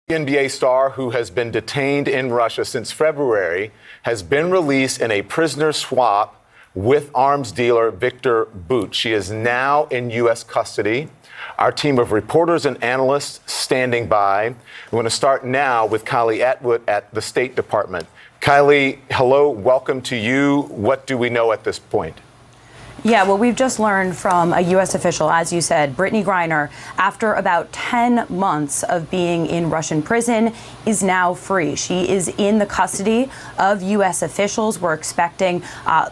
NBA star who has been detained in Russia since February has been released in a prisoner swap with arms dealer Viktor Bout. She is now in U.S. custody. Our team of reporters and analysts standing by. We want to start now with Kylie Atwood at the State Department. Kylie, hello, welcome to you. What do we know at this point? Yeah, well, we've just learned from a U.S. official, as you said, Brittney Griner, after about 10 months of being in Russian prison, is now free. She is in the custody of U.S. officials. We're expecting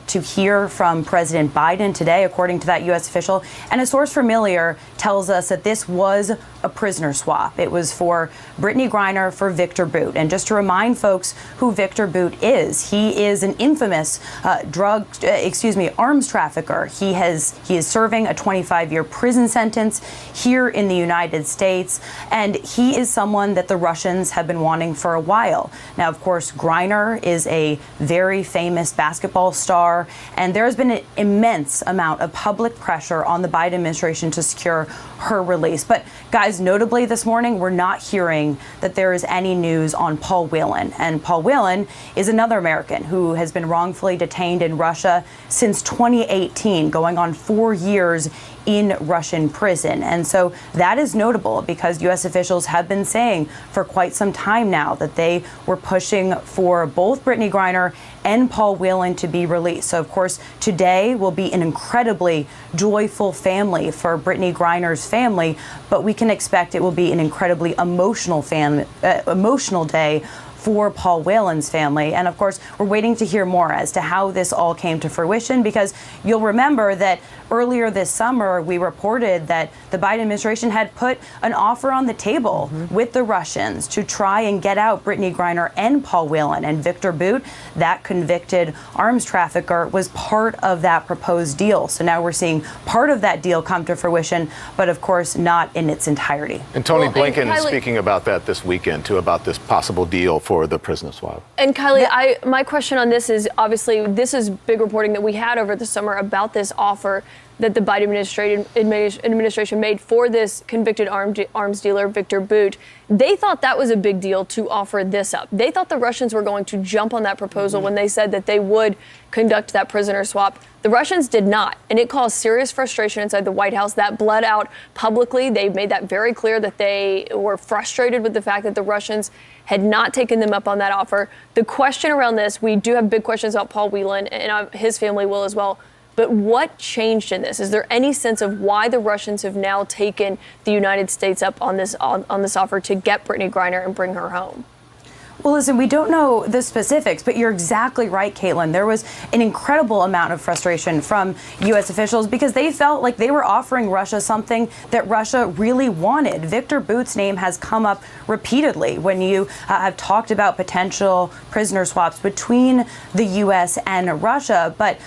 to hear from President Biden today, according to that U.S. official. And a source familiar tells us that this was a prisoner swap. It was for Brittney Griner for Viktor Bout. And just to remind folks who Viktor Bout is, he is an infamous arms trafficker. He is serving a 25-year prison sentence here in the United States, and he is someone that the Russians have been wanting for a while. Now, of course, Griner is a very famous basketball star, and there has been an immense amount of public pressure on the Biden administration to secure her release. But guys, notably this morning, we're not hearing that there is any news on Paul Whelan. And Paul Whelan is another American who has been wrongfully detained in Russia since 2018, going on 4 years in Russian prison. And so that is notable because U.S. officials have been saying for quite some time now that they were pushing for both Brittney Griner and Paul Whelan to be released. So, of course, today will be an incredibly joyful family for Brittney Griner's family, but we can expect it will be an incredibly emotional day for Paul Whelan's family. And of course, we're waiting to hear more as to how this all came to fruition, because you'll remember that earlier this summer, we reported that the Biden administration had put an offer on the table with the Russians to try and get out Brittney Griner and Paul Whelan. And Viktor Bout, that convicted arms trafficker, was part of that proposed deal. So now we're seeing part of that deal come to fruition, but of course not in its entirety. And Tony Blinken is speaking about that this weekend, too, about this possible deal for the prisoner swap. And Kylie, my question on this is, obviously, this is big reporting that we had over the summer about this offer that the Biden administration made for this convicted arms dealer, Viktor Bout. They thought that was a big deal to offer this up. They thought the Russians were going to jump on that proposal when they said that they would conduct that prisoner swap. The Russians did not, and it caused serious frustration inside the White House. That bled out publicly. They made that very clear that they were frustrated with the fact that the Russians had not taken them up on that offer. The question around this, we do have big questions about Paul Whelan, and his family will as well. But what changed in this? Is there any sense of why the Russians have now taken the United States up on this offer to get Brittney Griner and bring her home? Well, listen, we don't know the specifics, but you're exactly right, Caitlin. There was an incredible amount of frustration from U.S. officials because they felt like they were offering Russia something that Russia really wanted. Viktor Bout's name has come up repeatedly when you have talked about potential prisoner swaps between the U.S. and Russia. But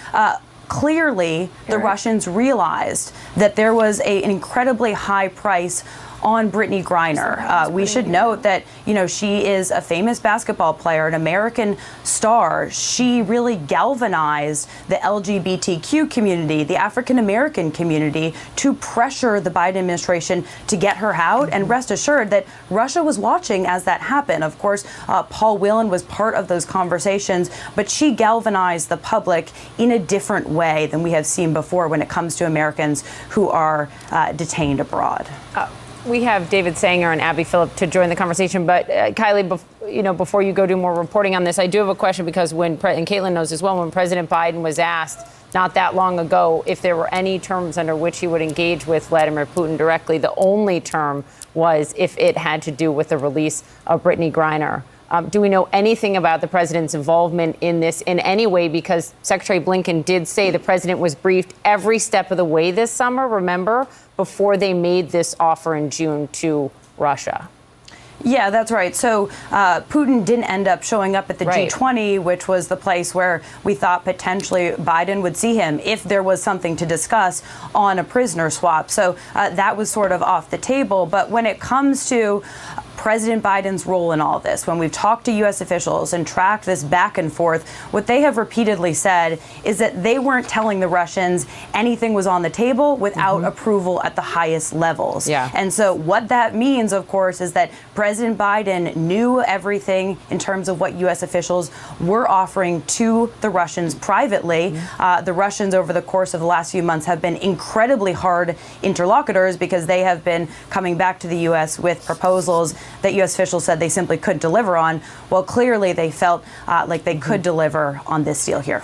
clearly, the Russians realized that there was an incredibly high price on Brittney Griner. We should note that, she is a famous basketball player, an American star. She really galvanized the LGBTQ community, the African-American community, to pressure the Biden administration to get her out. And rest assured that Russia was watching as that happened. Of course, Paul Whelan was part of those conversations, but she galvanized the public in a different way than we have seen before when it comes to Americans who are detained abroad. We have David Sanger and Abby Phillip to join the conversation. But Kylie, before you go do more reporting on this, I do have a question because and Caitlin knows as well, when President Biden was asked not that long ago if there were any terms under which he would engage with Vladimir Putin directly, the only term was if it had to do with the release of Brittney Griner. Do we know anything about the president's involvement in this in any way? Because Secretary Blinken did say the president was briefed every step of the way this summer, remember, before they made this offer in June to Russia. Yeah, that's right. So Putin didn't end up showing up at the G20, which was the place where we thought potentially Biden would see him if there was something to discuss on a prisoner swap. So that was sort of off the table. But when it comes to President Biden's role in all this. When we've talked to U.S. officials and tracked this back and forth, what they have repeatedly said is that they weren't telling the Russians anything was on the table without approval at the highest levels. Yeah. And so what that means, of course, is that President Biden knew everything in terms of what U.S. officials were offering to the Russians privately. The Russians, over the course of the last few months, have been incredibly hard interlocutors because they have been coming back to the U.S. with proposals that U.S. officials said they simply couldn't deliver on. Well, clearly they felt like they could deliver on this deal here.